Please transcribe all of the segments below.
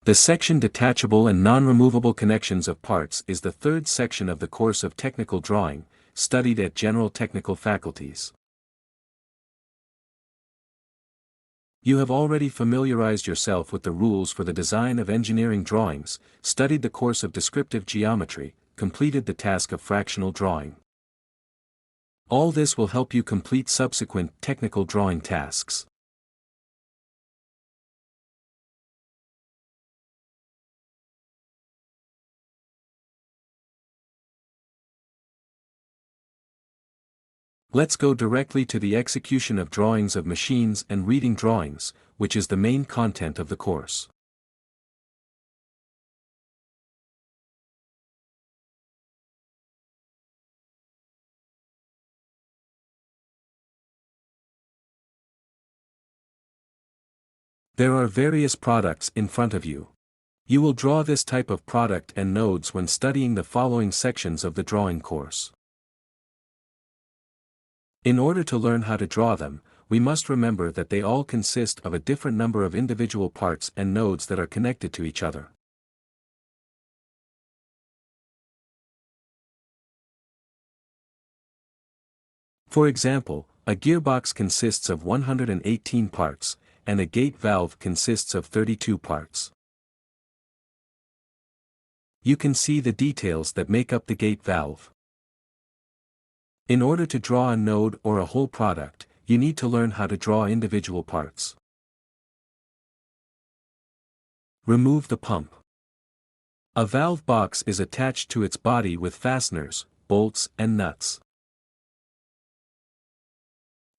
The section Detachable and Non-Removable Connections of Parts is the third section of the course of technical drawing, studied at General Technical Faculties. You have already familiarized yourself with the rules for the design of engineering drawings, studied the course of descriptive geometry, completed the task of fractional drawing. All this will help you complete subsequent technical drawing tasks. Let's go directly to the execution of drawings of machines and reading drawings, which is the main content of the course. There are various products in front of you. You will draw this type of product and nodes when studying the following sections of the drawing course. In order to learn how to draw them, we must remember that they all consist of a different number of individual parts and nodes that are connected to each other. For example, a gearbox consists of 118 parts, and a gate valve consists of 32 parts. You can see the details that make up the gate valve. In order to draw a node or a whole product, you need to learn how to draw individual parts. Remove the pump. A valve box is attached to its body with fasteners, bolts and nuts.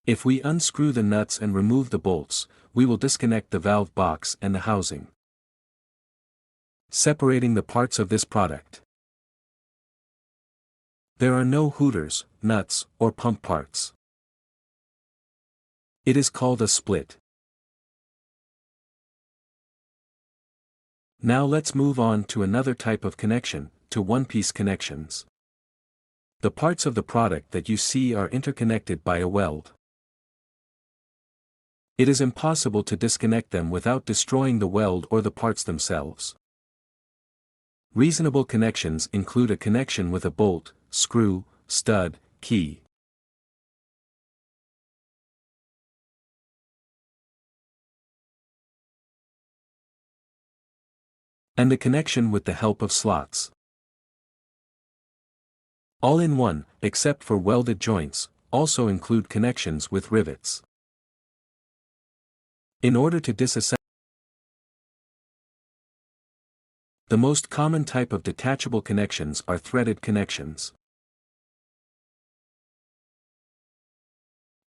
If we unscrew the nuts and remove the bolts, we will disconnect the valve box and the housing, separating the parts of this product. There are no hooters, nuts, or pump parts. It is called a split. Now let's move on to another type of connection, to one-piece connections. The parts of the product that you see are interconnected by a weld. It is impossible to disconnect them without destroying the weld or the parts themselves. Reasonable connections include a connection with a bolt, screw, stud, key. And a connection with the help of slots. All in one, except for welded joints, also include connections with rivets. In order to disassemble, the most common type of detachable connections are threaded connections.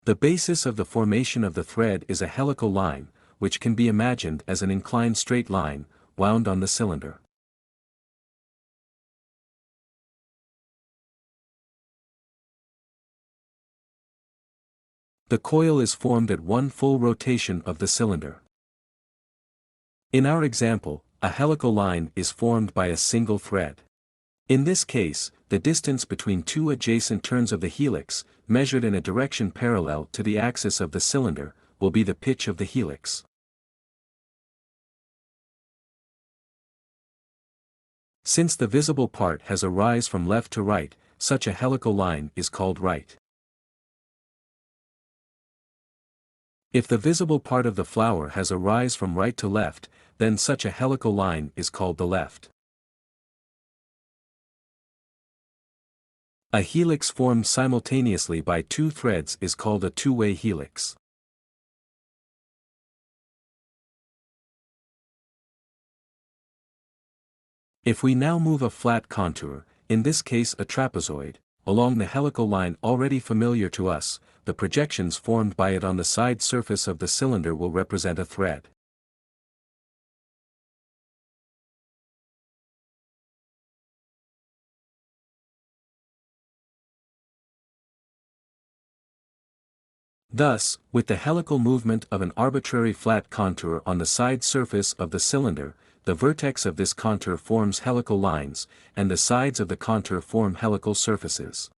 The basis of the formation of the thread is a helical line, which can be imagined as an inclined straight line, wound on the cylinder. The coil is formed at one full rotation of the cylinder. In our example, a helical line is formed by a single thread. In this case, the distance between two adjacent turns of the helix, measured in a direction parallel to the axis of the cylinder, will be the pitch of the helix. Since the visible part has a rise from left to right, such a helical line is called right. If the visible part of the flower has a rise from right to left, then such a helical line is called the left. A helix formed simultaneously by two threads is called a two-way helix. If we now move a flat contour, in this case a trapezoid, along the helical line already familiar to us, the projections formed by it on the side surface of the cylinder will represent a thread. Thus, with the helical movement of an arbitrary flat contour on the side surface of the cylinder, the vertex of this contour forms helical lines, and the sides of the contour form helical surfaces.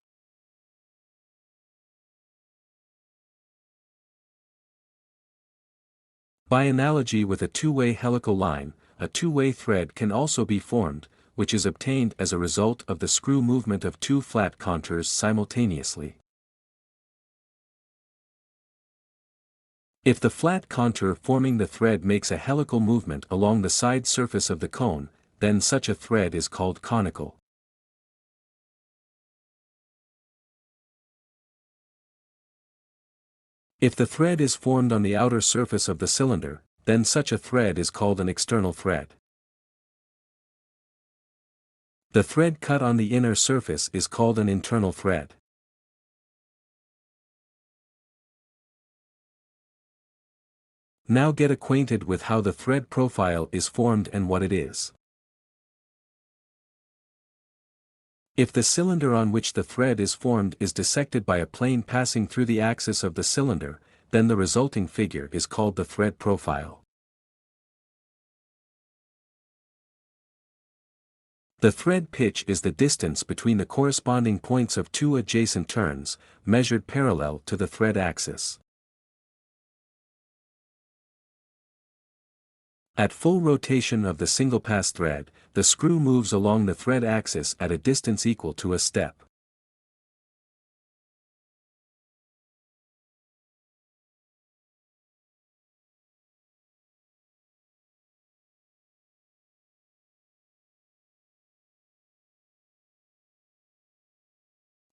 By analogy with a two-way helical line, a two-way thread can also be formed, which is obtained as a result of the screw movement of two flat contours simultaneously. If the flat contour forming the thread makes a helical movement along the side surface of the cone, then such a thread is called conical. If the thread is formed on the outer surface of the cylinder, then such a thread is called an external thread. The thread cut on the inner surface is called an internal thread. Now get acquainted with how the thread profile is formed and what it is. If the cylinder on which the thread is formed is dissected by a plane passing through the axis of the cylinder, then the resulting figure is called the thread profile. The thread pitch is the distance between the corresponding points of two adjacent turns, measured parallel to the thread axis. At full rotation of the single-pass thread, the screw moves along the thread axis at a distance equal to a step.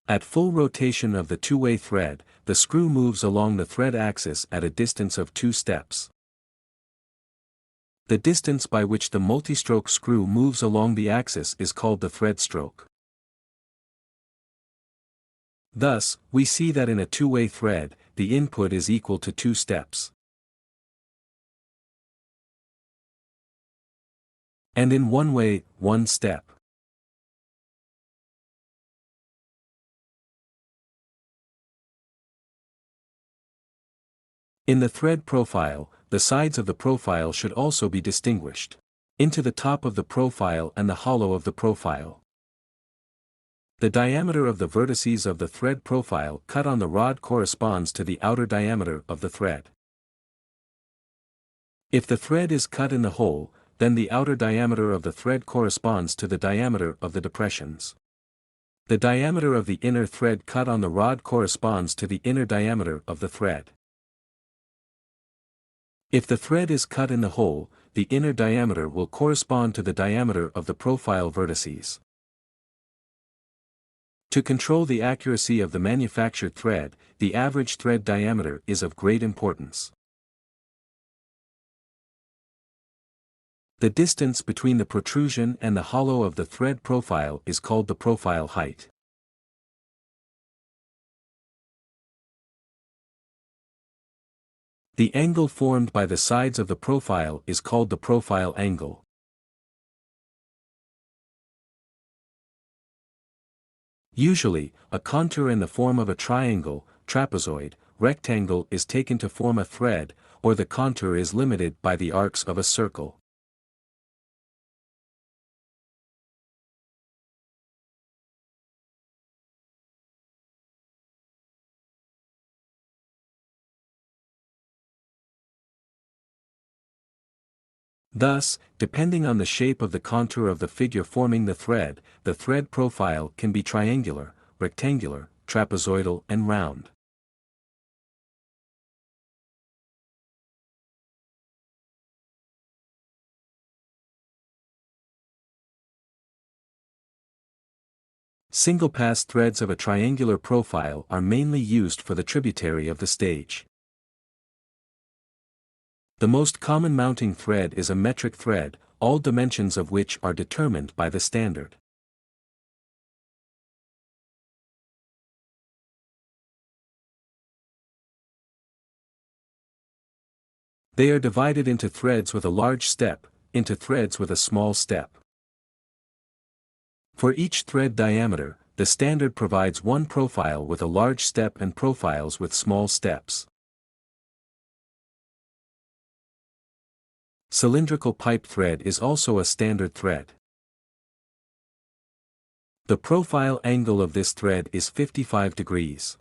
At full rotation of the two-way thread, the screw moves along the thread axis at a distance of 2 steps. The distance by which the multistroke screw moves along the axis is called the thread stroke. Thus, we see that in a two-way thread, the input is equal to 2 steps. And in one way, 1 step. In the thread profile, the sides of the profile should also be distinguished into the top of the profile and the hollow of the profile. The diameter of the vertices of the thread profile cut on the rod corresponds to the outer diameter of the thread. If the thread is cut in the hole, then the outer diameter of the thread corresponds to the diameter of the depressions. The diameter of the inner thread cut on the rod corresponds to the inner diameter of the thread. If the thread is cut in the hole, the inner diameter will correspond to the diameter of the profile vertices. To control the accuracy of the manufactured thread, the average thread diameter is of great importance. The distance between the protrusion and the hollow of the thread profile is called the profile height. The angle formed by the sides of the profile is called the profile angle. Usually, a contour in the form of a triangle, trapezoid, rectangle is taken to form a thread, or the contour is limited by the arcs of a circle. Thus, depending on the shape of the contour of the figure forming the thread profile can be triangular, rectangular, trapezoidal and round. Single-pass threads of a triangular profile are mainly used for the tributary of the stage. The most common mounting thread is a metric thread, all dimensions of which are determined by the standard. They are divided into threads with a large step, into threads with a small step. For each thread diameter, the standard provides one profile with a large step and profiles with small steps. Cylindrical pipe thread is also a standard thread. The profile angle of this thread is 55 degrees.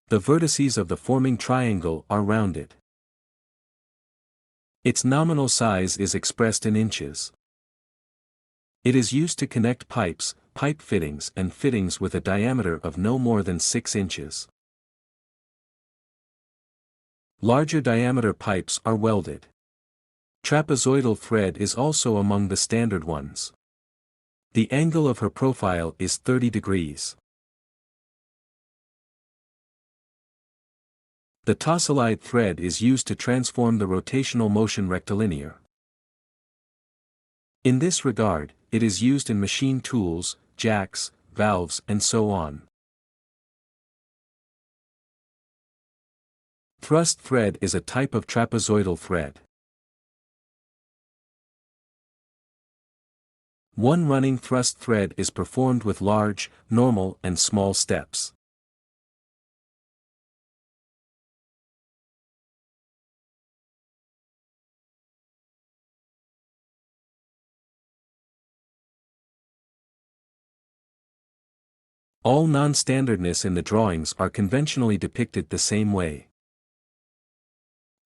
The vertices of the forming triangle are rounded. Its nominal size is expressed in inches. It is used to connect pipes, pipe fittings and fittings with a diameter of no more than 6 inches. Larger diameter pipes are welded. Trapezoidal thread is also among the standard ones. The angle of her profile is 30 degrees. The tosselide thread is used to transform the rotational motion rectilinear. In this regard, it is used in machine tools, jacks, valves and so on. Thrust thread is a type of trapezoidal thread. One running thrust thread is performed with large, normal and small steps. All non-standardness in the drawings are conventionally depicted the same way.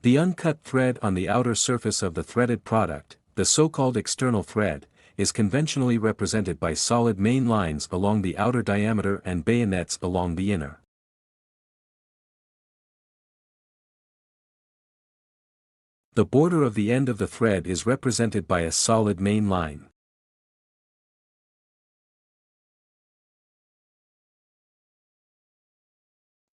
The uncut thread on the outer surface of the threaded product, the so-called external thread, is conventionally represented by solid main lines along the outer diameter and bayonets along the inner. The border of the end of the thread is represented by a solid main line.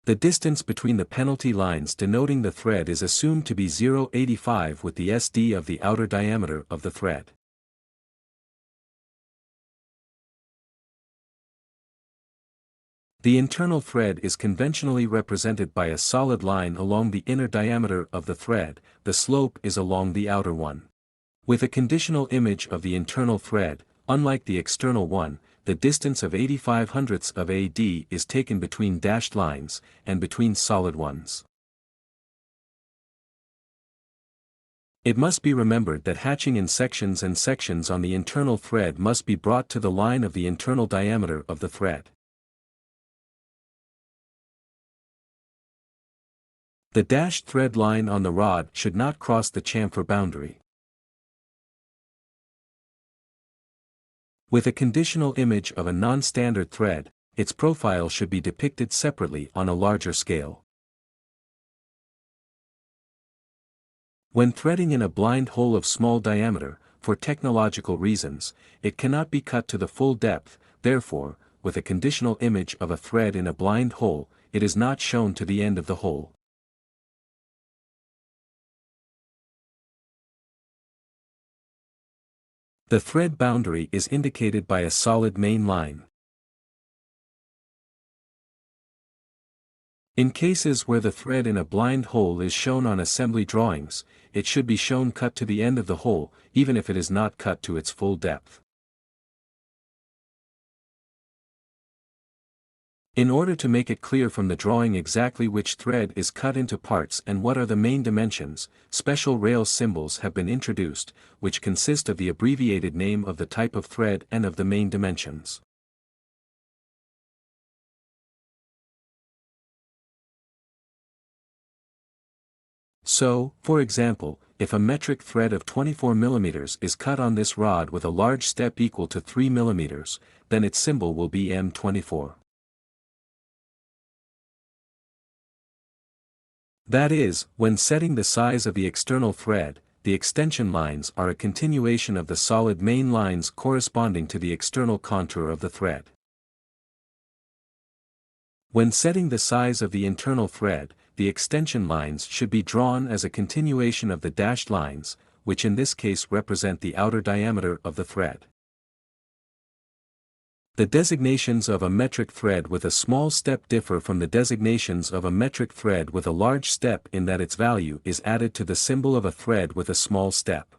The distance between the penalty lines denoting the thread is assumed to be 0.85 with the SD of the outer diameter of the thread. The internal thread is conventionally represented by a solid line along the inner diameter of the thread, the slope is along the outer one. With a conditional image of the internal thread, unlike the external one, the distance of 85 hundredths of AD is taken between dashed lines, and between solid ones. It must be remembered that hatching in sections and sections on the internal thread must be brought to the line of the internal diameter of the thread. The dashed thread line on the rod should not cross the chamfer boundary. With a conditional image of a non-standard thread, its profile should be depicted separately on a larger scale. When threading in a blind hole of small diameter, for technological reasons, it cannot be cut to the full depth, therefore, with a conditional image of a thread in a blind hole, it is not shown to the end of the hole. The thread boundary is indicated by a solid main line. In cases where the thread in a blind hole is shown on assembly drawings, it should be shown cut to the end of the hole, even if it is not cut to its full depth. In order to make it clear from the drawing exactly which thread is cut into parts and what are the main dimensions, special rail symbols have been introduced, which consist of the abbreviated name of the type of thread and of the main dimensions. So, for example, if a metric thread of 24 mm is cut on this rod with a large step equal to 3 mm, then its symbol will be M24. That is, when setting the size of the external thread, the extension lines are a continuation of the solid main lines corresponding to the external contour of the thread. When setting the size of the internal thread, the extension lines should be drawn as a continuation of the dashed lines, which in this case represent the outer diameter of the thread. The designations of a metric thread with a small step differ from the designations of a metric thread with a large step in that its value is added to the symbol of a thread with a small step.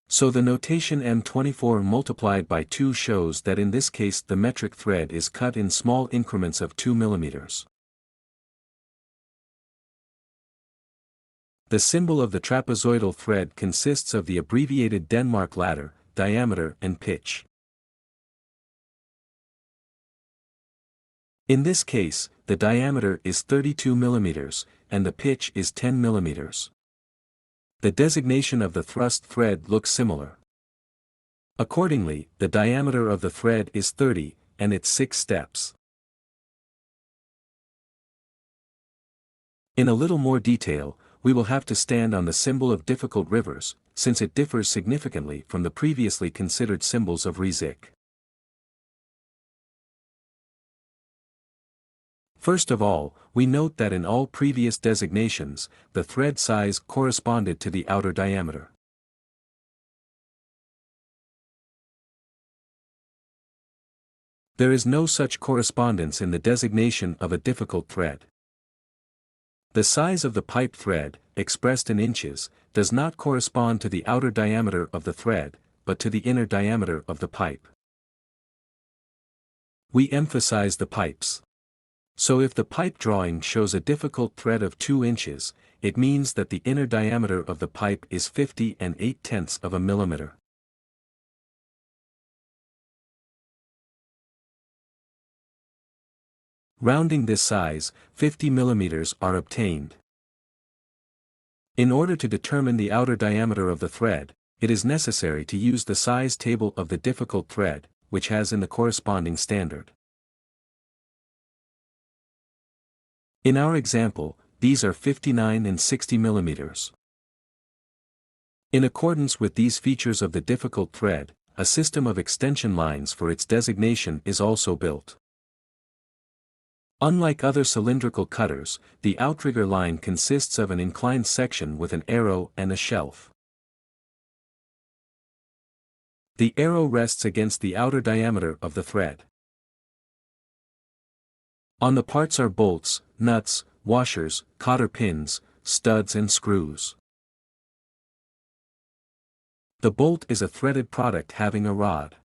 So the notation M24 multiplied by 2 shows that in this case the metric thread is cut in small increments of 2 mm. The symbol of the trapezoidal thread consists of the abbreviated Denmark ladder, diameter and pitch. In this case, the diameter is 32 mm, and the pitch is 10 mm. The designation of the thrust thread looks similar. Accordingly, the diameter of the thread is 30, and its 6 steps. In a little more detail, we will have to stand on the symbol of difficult rivers, since it differs significantly from the previously considered symbols of Rizik. First of all, we note that in all previous designations, the thread size corresponded to the outer diameter. There is no such correspondence in the designation of a difficult thread. The size of the pipe thread, expressed in inches, does not correspond to the outer diameter of the thread, but to the inner diameter of the pipe. We emphasize the pipes. So if the pipe drawing shows a difficult thread of 2 inches, it means that the inner diameter of the pipe is 50 and 8/10 of a millimeter. Rounding this size, 50 millimeters are obtained. In order to determine the outer diameter of the thread, it is necessary to use the size table of the difficult thread, which has in the corresponding standard. In our example, these are 59 and 60 millimeters. In accordance with these features of the difficult thread, a system of extension lines for its designation is also built. Unlike other cylindrical cutters, the outrigger line consists of an inclined section with an arrow and a shelf. The arrow rests against the outer diameter of the thread. On the parts are bolts, nuts, washers, cotter pins, studs and screws. The bolt is a threaded product having a rod.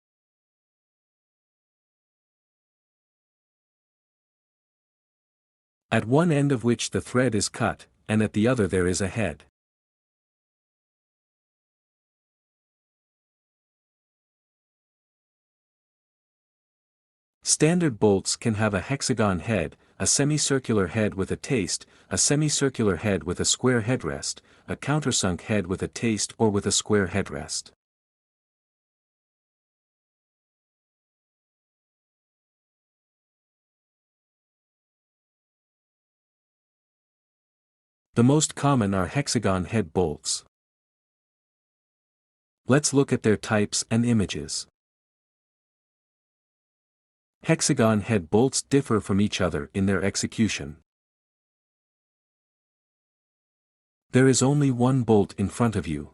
At one end of which the thread is cut, and at the other there is a head. Standard bolts can have a hexagon head, a semicircular head with a taste, a semicircular head with a square headrest, a countersunk head with a taste or with a square headrest. The most common are hexagon head bolts. Let's look at their types and images. Hexagon head bolts differ from each other in their execution. There is only one bolt in front of you.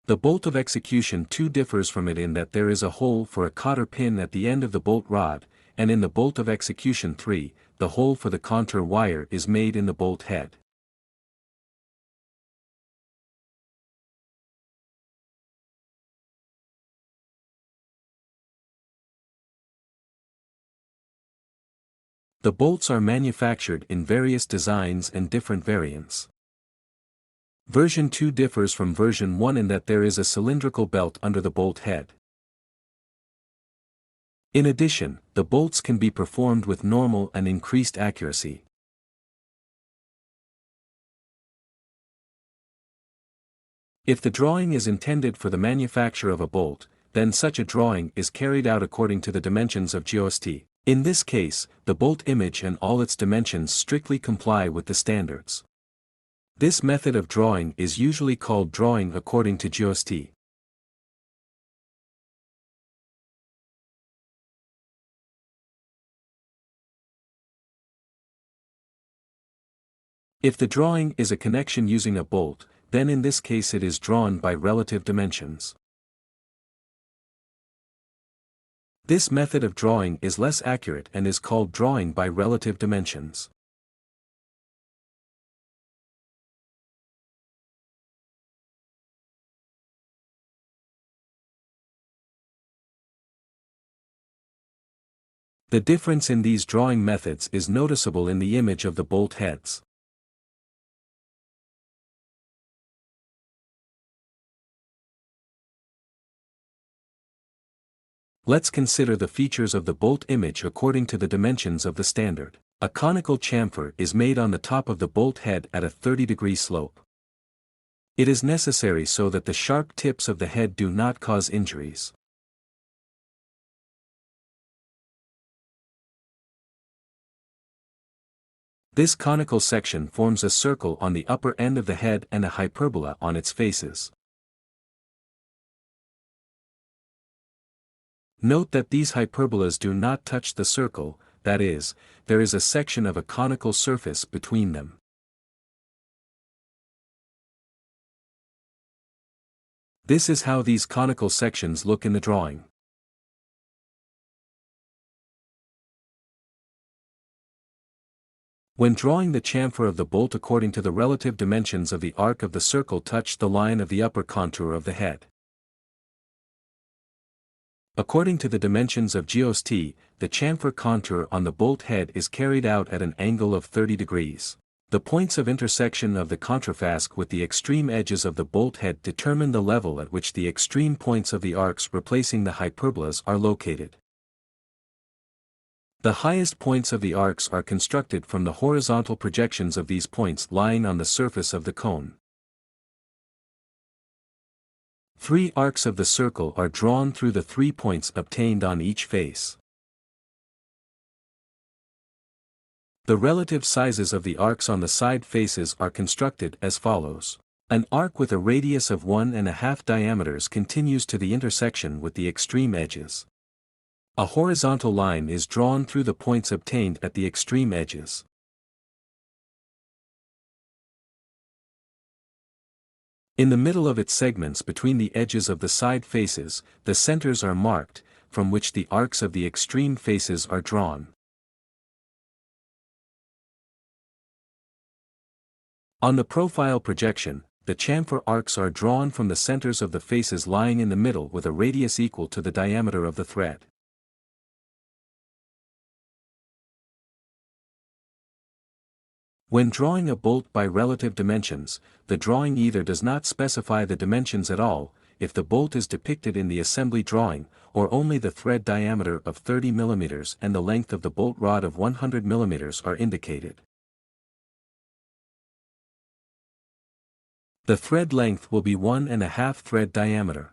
The bolt of execution 2 differs from it in that there is a hole for a cotter pin at the end of the bolt rod, and in the bolt of execution 3, the hole for the contour wire is made in the bolt head. The bolts are manufactured in various designs and different variants. Version 2 differs from version 1 in that there is a cylindrical belt under the bolt head. In addition, the bolts can be performed with normal and increased accuracy. If the drawing is intended for the manufacture of a bolt, then such a drawing is carried out according to the dimensions of GOST. In this case, the bolt image and all its dimensions strictly comply with the standards. This method of drawing is usually called drawing according to GOST. If the drawing is a connection using a bolt, then in this case it is drawn by relative dimensions. This method of drawing is less accurate and is called drawing by relative dimensions. The difference in these drawing methods is noticeable in the image of the bolt heads. Let's consider the features of the bolt image according to the dimensions of the standard. A conical chamfer is made on the top of the bolt head at a 30-degree slope. It is necessary so that the sharp tips of the head do not cause injuries. This conical section forms a circle on the upper end of the head and a hyperbola on its faces. Note that these hyperbolas do not touch the circle, that is, there is a section of a conical surface between them. This is how these conical sections look in the drawing. When drawing the chamfer of the bolt according to the relative dimensions of the arc of the circle touch the line of the upper contour of the head. According to the dimensions of GOST, the chamfer contour on the bolt head is carried out at an angle of 30 degrees. The points of intersection of the contrafasc with the extreme edges of the bolt head determine the level at which the extreme points of the arcs replacing the hyperbolas are located. The highest points of the arcs are constructed from the horizontal projections of these points lying on the surface of the cone. 3 arcs of the circle are drawn through the 3 points obtained on each face. The relative sizes of the arcs on the side faces are constructed as follows. An arc with a radius of 1.5 diameters continues to the intersection with the extreme edges. A horizontal line is drawn through the points obtained at the extreme edges. In the middle of its segments between the edges of the side faces, the centers are marked, from which the arcs of the extreme faces are drawn. On the profile projection, the chamfer arcs are drawn from the centers of the faces lying in the middle with a radius equal to the diameter of the thread. When drawing a bolt by relative dimensions, the drawing either does not specify the dimensions at all, if the bolt is depicted in the assembly drawing, or only the thread diameter of 30 mm and the length of the bolt rod of 100 mm are indicated. The thread length will be 1.5 thread diameter.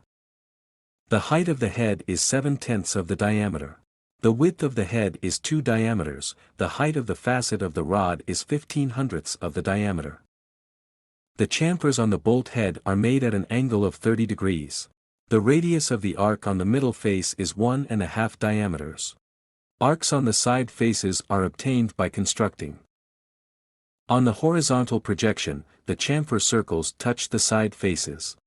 The height of the head is 7/10 of the diameter. The width of the head is 2 diameters, the height of the facet of the rod is 15/100 of the diameter. The chamfers on the bolt head are made at an angle of 30 degrees. The radius of the arc on the middle face is 1.5 diameters. Arcs on the side faces are obtained by constructing. On the horizontal projection, the chamfer circles touch the side faces.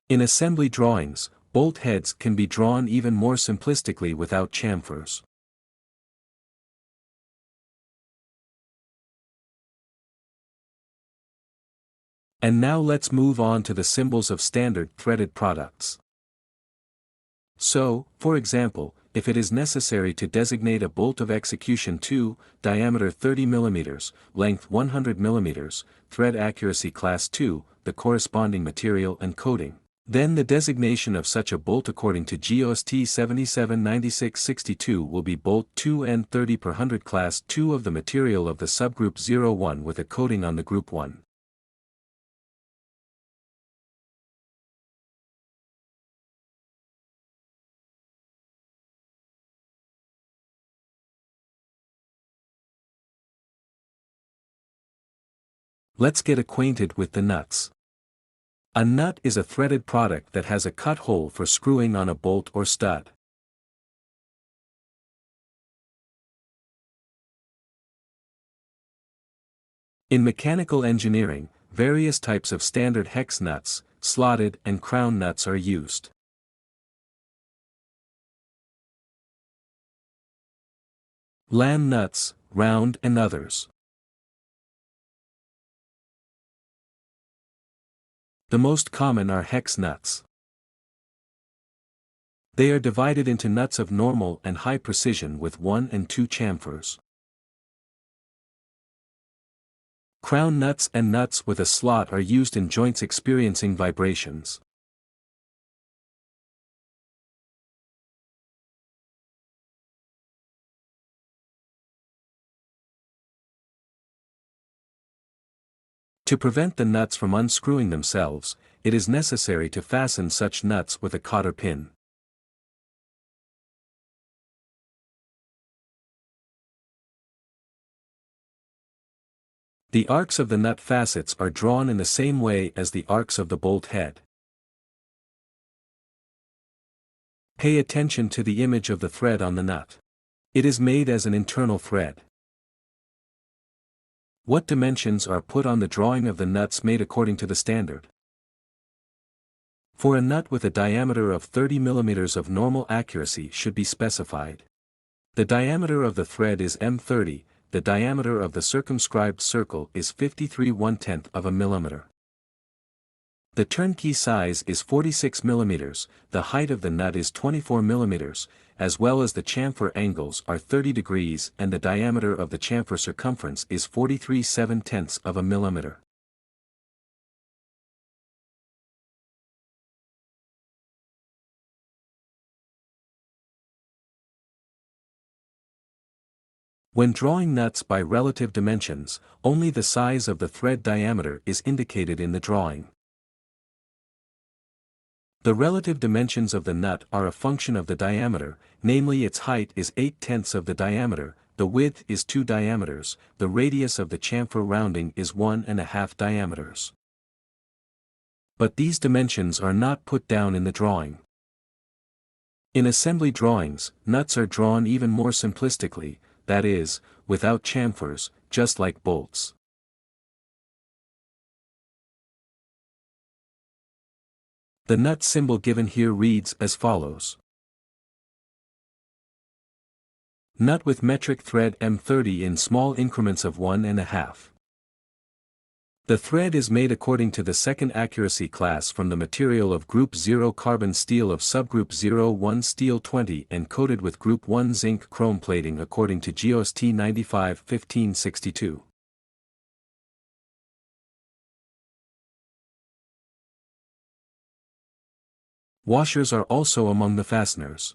In assembly drawings, bolt heads can be drawn even more simplistically without chamfers. And now let's move on to the symbols of standard threaded products. So, for example, if it is necessary to designate a bolt of execution 2, diameter 30 mm, length 100 mm, thread accuracy class 2, the corresponding material and coating, then the designation of such a bolt according to GOST 779662 will be bolt 2N30 per 100 class 2 of the material of the subgroup 01 with a coating on the group 1. Let's get acquainted with the nuts. A nut is a threaded product that has a cut hole for screwing on a bolt or stud. In mechanical engineering, various types of standard hex nuts, slotted and crown nuts are used. Lamb nuts, round and others. The most common are hex nuts. They are divided into nuts of normal and high precision with 1 and 2 chamfers. Crown nuts and nuts with a slot are used in joints experiencing vibrations. To prevent the nuts from unscrewing themselves, it is necessary to fasten such nuts with a cotter pin. The arcs of the nut facets are drawn in the same way as the arcs of the bolt head. Pay attention to the image of the thread on the nut. It is made as an internal thread. What dimensions are put on the drawing of the nuts made according to the standard? For a nut with a diameter of 30 mm of normal accuracy should be specified. The diameter of the thread is M30, the diameter of the circumscribed circle is 53/1/10 of a millimeter. The turnkey size is 46 mm, the height of the nut is 24 mm, as well as the chamfer angles are 30 degrees and the diameter of the chamfer circumference is 43/7/10 of a millimeter. When drawing nuts by relative dimensions, only the size of the thread diameter is indicated in the drawing. The relative dimensions of the nut are a function of the diameter, namely its height is 8/10 of the diameter, the width is 2 diameters, the radius of the chamfer rounding is 1½ diameters. But these dimensions are not put down in the drawing. In assembly drawings, nuts are drawn even more simplistically, that is, without chamfers, just like bolts. The nut symbol given here reads as follows. Nut with metric thread M30 in small increments of 1½ The thread is made according to the second accuracy class from the material of Group 0 carbon steel of subgroup 01 steel 20 and coated with Group 1 zinc chrome plating according to GOST 95-1562. Washers are also among the fasteners.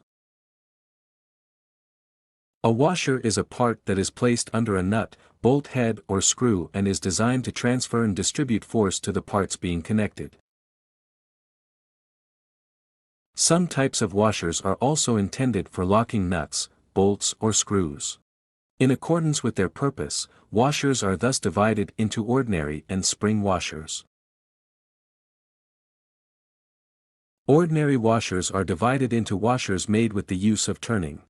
A washer is a part that is placed under a nut, bolt head or screw and is designed to transfer and distribute force to the parts being connected. Some types of washers are also intended for locking nuts, bolts or screws. In accordance with their purpose, washers are thus divided into ordinary and spring washers. Ordinary washers are divided into washers made with the use of turning.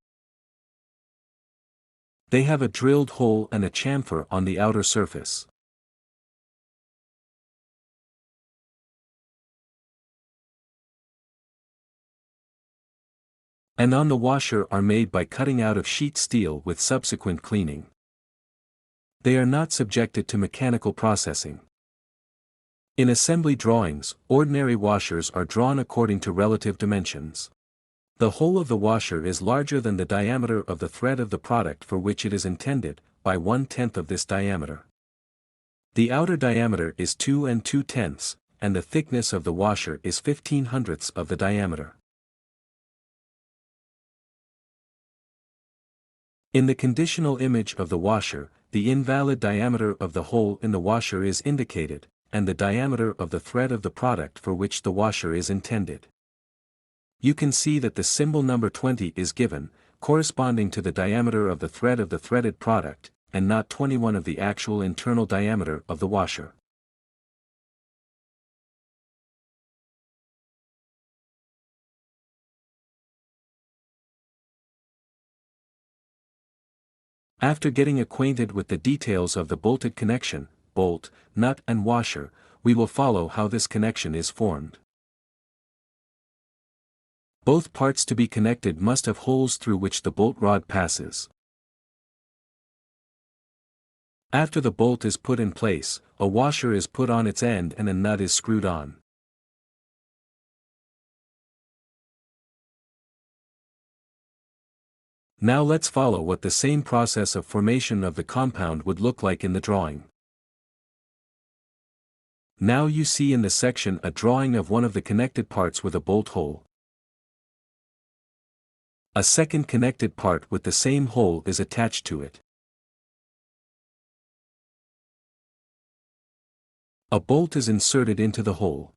They have a drilled hole and a chamfer on the outer surface. And on the washer are made by cutting out of sheet steel with subsequent cleaning. They are not subjected to mechanical processing. In assembly drawings, ordinary washers are drawn according to relative dimensions. The hole of the washer is larger than the diameter of the thread of the product for which it is intended, by 1/10 of this diameter. The outer diameter is 2 2/10, and the thickness of the washer is 15/100 of the diameter. In the conditional image of the washer, the invalid diameter of the hole in the washer is indicated, and the diameter of the thread of the product for which the washer is intended. You can see that the symbol number 20 is given, corresponding to the diameter of the thread of the threaded product, and not 21 of the actual internal diameter of the washer. After getting acquainted with the details of the bolted connection, bolt, nut and washer, we will follow how this connection is formed. Both parts to be connected must have holes through which the bolt rod passes. After the bolt is put in place, a washer is put on its end and a nut is screwed on. Now let's follow what the same process of formation of the compound would look like in the drawing. Now you see in the section a drawing of one of the connected parts with a bolt hole. A second connected part with the same hole is attached to it. A bolt is inserted into the hole.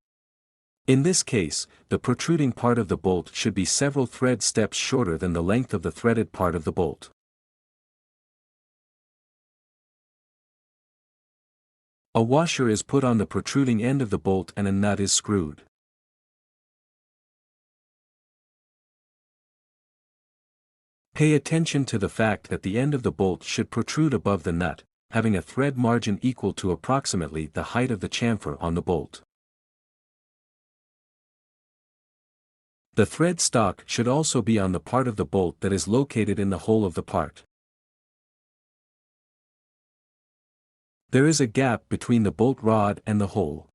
In this case, the protruding part of the bolt should be several thread steps shorter than the length of the threaded part of the bolt. A washer is put on the protruding end of the bolt and a nut is screwed. Pay attention to the fact that the end of the bolt should protrude above the nut, having a thread margin equal to approximately the height of the chamfer on the bolt. The thread stock should also be on the part of the bolt that is located in the hole of the part. There is a gap between the bolt rod and the hole.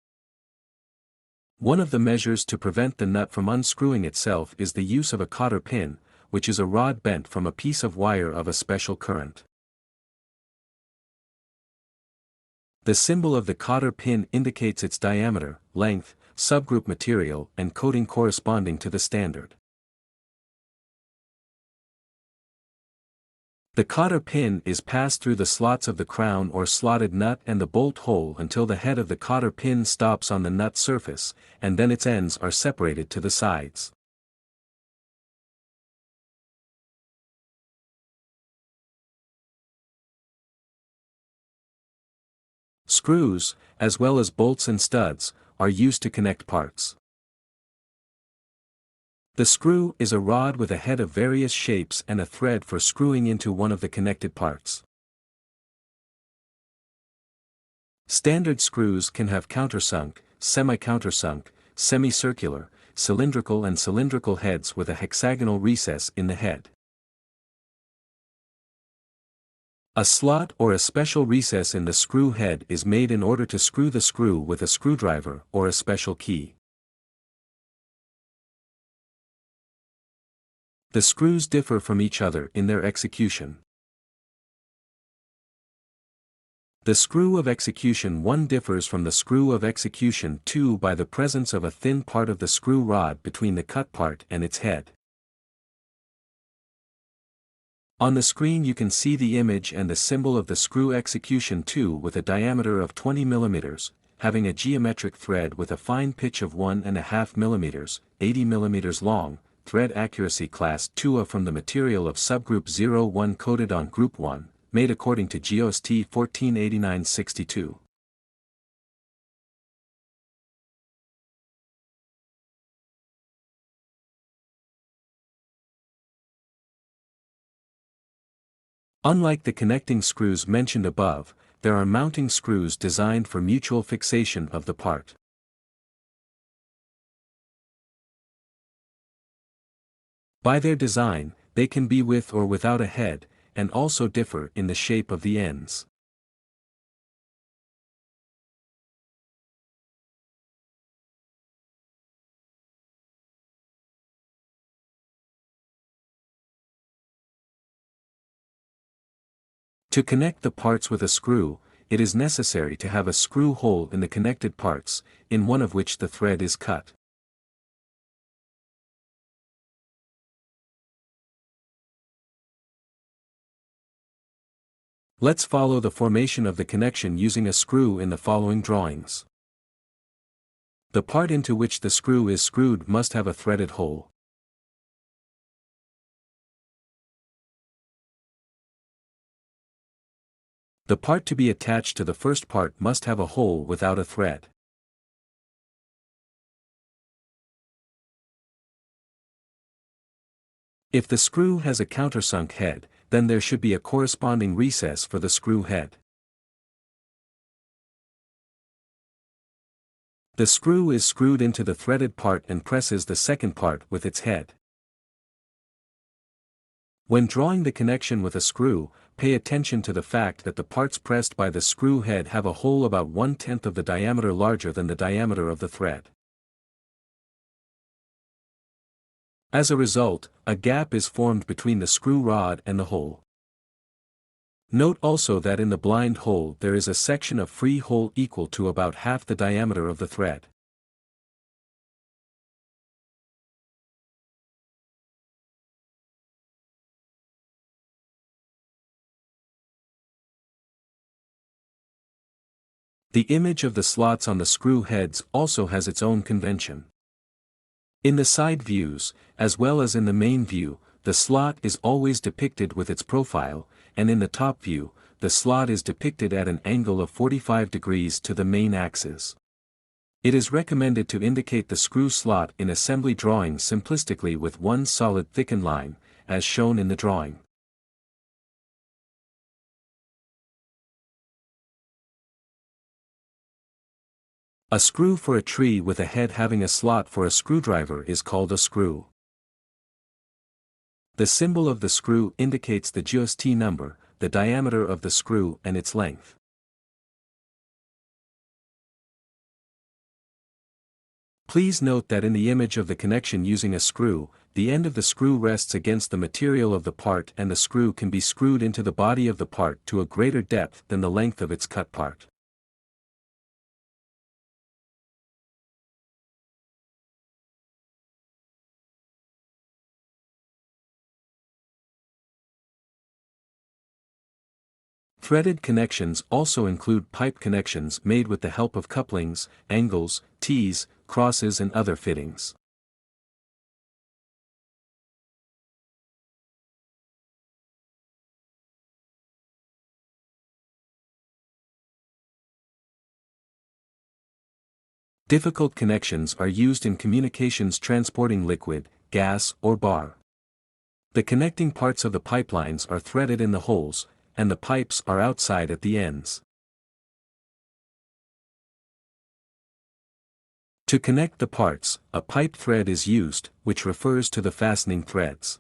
One of the measures to prevent the nut from unscrewing itself is the use of a cotter pin, which is a rod bent from a piece of wire of a special current. The symbol of the cotter pin indicates its diameter, length, subgroup material, and coating corresponding to the standard. The cotter pin is passed through the slots of the crown or slotted nut and the bolt hole until the head of the cotter pin stops on the nut surface, and then its ends are separated to the sides. Screws, as well as bolts and studs, are used to connect parts. The screw is a rod with a head of various shapes and a thread for screwing into one of the connected parts. Standard screws can have countersunk, semi-countersunk, semicircular, cylindrical and cylindrical heads with a hexagonal recess in the head. A slot or a special recess in the screw head is made in order to screw the screw with a screwdriver or a special key. The screws differ from each other in their execution. The screw of execution 1 differs from the screw of execution 2 by the presence of a thin part of the screw rod between the cut part and its head. On the screen you can see the image and the symbol of the screw execution 2 with a diameter of 20 mm, having a geometric thread with a fine pitch of 1.5 mm, 80 mm long, thread accuracy class 2A from the material of subgroup 01 coated on group 1, made according to GOST 1489-62. Unlike the connecting screws mentioned above, there are mounting screws designed for mutual fixation of the part. By their design, they can be with or without a head, and also differ in the shape of the ends. To connect the parts with a screw, it is necessary to have a screw hole in the connected parts, in one of which the thread is cut. Let's follow the formation of the connection using a screw in the following drawings. The part into which the screw is screwed must have a threaded hole. The part to be attached to the first part must have a hole without a thread. If the screw has a countersunk head, then there should be a corresponding recess for the screw head. The screw is screwed into the threaded part and presses the second part with its head. When drawing the connection with a screw, pay attention to the fact that the parts pressed by the screw head have a hole about 1/10 of the diameter larger than the diameter of the thread. As a result, a gap is formed between the screw rod and the hole. Note also that in the blind hole there is a section of free hole equal to about half the diameter of the thread. The image of the slots on the screw heads also has its own convention. In the side views, as well as in the main view, the slot is always depicted with its profile, and in the top view, the slot is depicted at an angle of 45 degrees to the main axis. It is recommended to indicate the screw slot in assembly drawings simplistically with one solid thickened line, as shown in the drawing. A screw for a tree with a head having a slot for a screwdriver is called a screw. The symbol of the screw indicates the GOST number, the diameter of the screw and its length. Please note that in the image of the connection using a screw, the end of the screw rests against the material of the part and the screw can be screwed into the body of the part to a greater depth than the length of its cut part. Threaded connections also include pipe connections made with the help of couplings, angles, T's, crosses and other fittings. Difficult connections are used in communications transporting liquid, gas or bar. The connecting parts of the pipelines are threaded in the holes, and the pipes are outside at the ends. To connect the parts, a pipe thread is used, which refers to the fastening threads.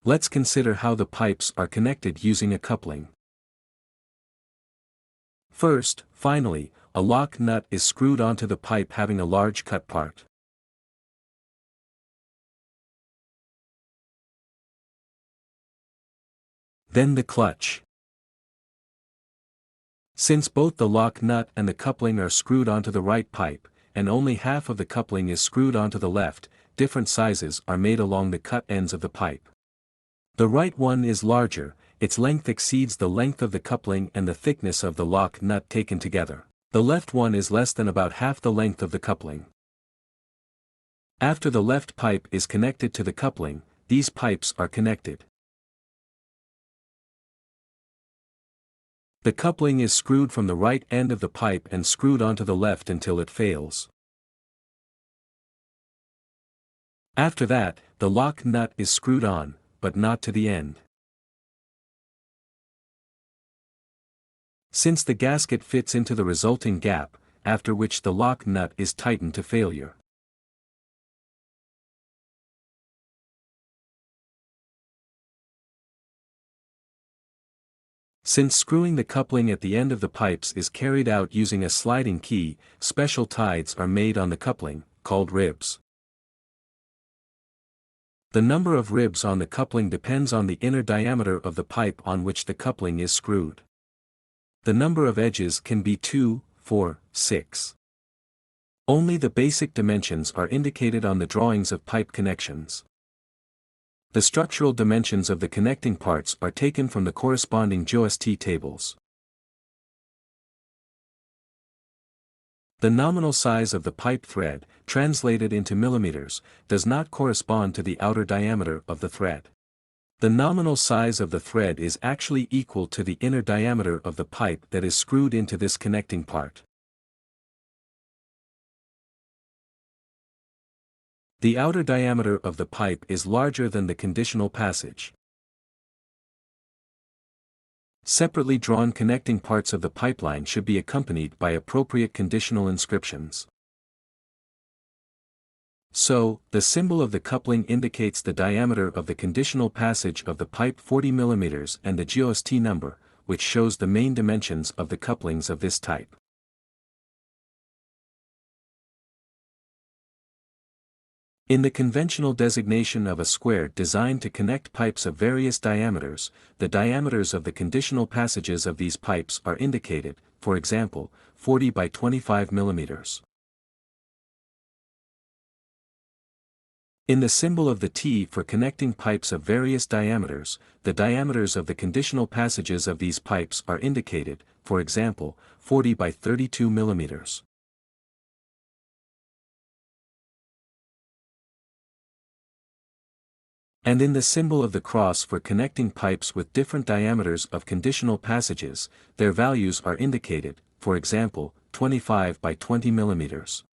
Let's consider how the pipes are connected using a coupling. First, finally, a lock nut is screwed onto the pipe having a large cut part. Then the clutch. Since both the lock nut and the coupling are screwed onto the right pipe, and only half of the coupling is screwed onto the left, different sizes are made along the cut ends of the pipe. The right one is larger, its length exceeds the length of the coupling and the thickness of the lock nut taken together. The left one is less than about half the length of the coupling. After the left pipe is connected to the coupling, these pipes are connected. The coupling is screwed from the right end of the pipe and screwed onto the left until it fails. After that, the lock nut is screwed on, but not to the end. Since the gasket fits into the resulting gap, after which the lock nut is tightened to failure. Since screwing the coupling at the end of the pipes is carried out using a sliding key, special ties are made on the coupling, called ribs. The number of ribs on the coupling depends on the inner diameter of the pipe on which the coupling is screwed. The number of edges can be 2, 4, 6. Only the basic dimensions are indicated on the drawings of pipe connections. The structural dimensions of the connecting parts are taken from the corresponding GOST tables. The nominal size of the pipe thread, translated into millimeters, does not correspond to the outer diameter of the thread. The nominal size of the thread is actually equal to the inner diameter of the pipe that is screwed into this connecting part. The outer diameter of the pipe is larger than the conditional passage. Separately drawn connecting parts of the pipeline should be accompanied by appropriate conditional inscriptions. So, the symbol of the coupling indicates the diameter of the conditional passage of the pipe 40 mm and the GOST number, which shows the main dimensions of the couplings of this type. In the conventional designation of a square designed to connect pipes of various diameters, the diameters of the conditional passages of these pipes are indicated, for example, 40 by 25 mm. In the symbol of the T for connecting pipes of various diameters, the diameters of the conditional passages of these pipes are indicated, for example, 40 by 32 millimeters. And in the symbol of the cross for connecting pipes with different diameters of conditional passages, their values are indicated, for example, 25 by 20 millimeters.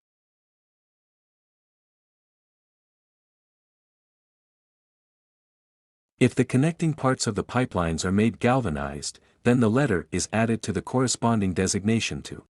If the connecting parts of the pipelines are made galvanized, then the letter is added to the corresponding designation to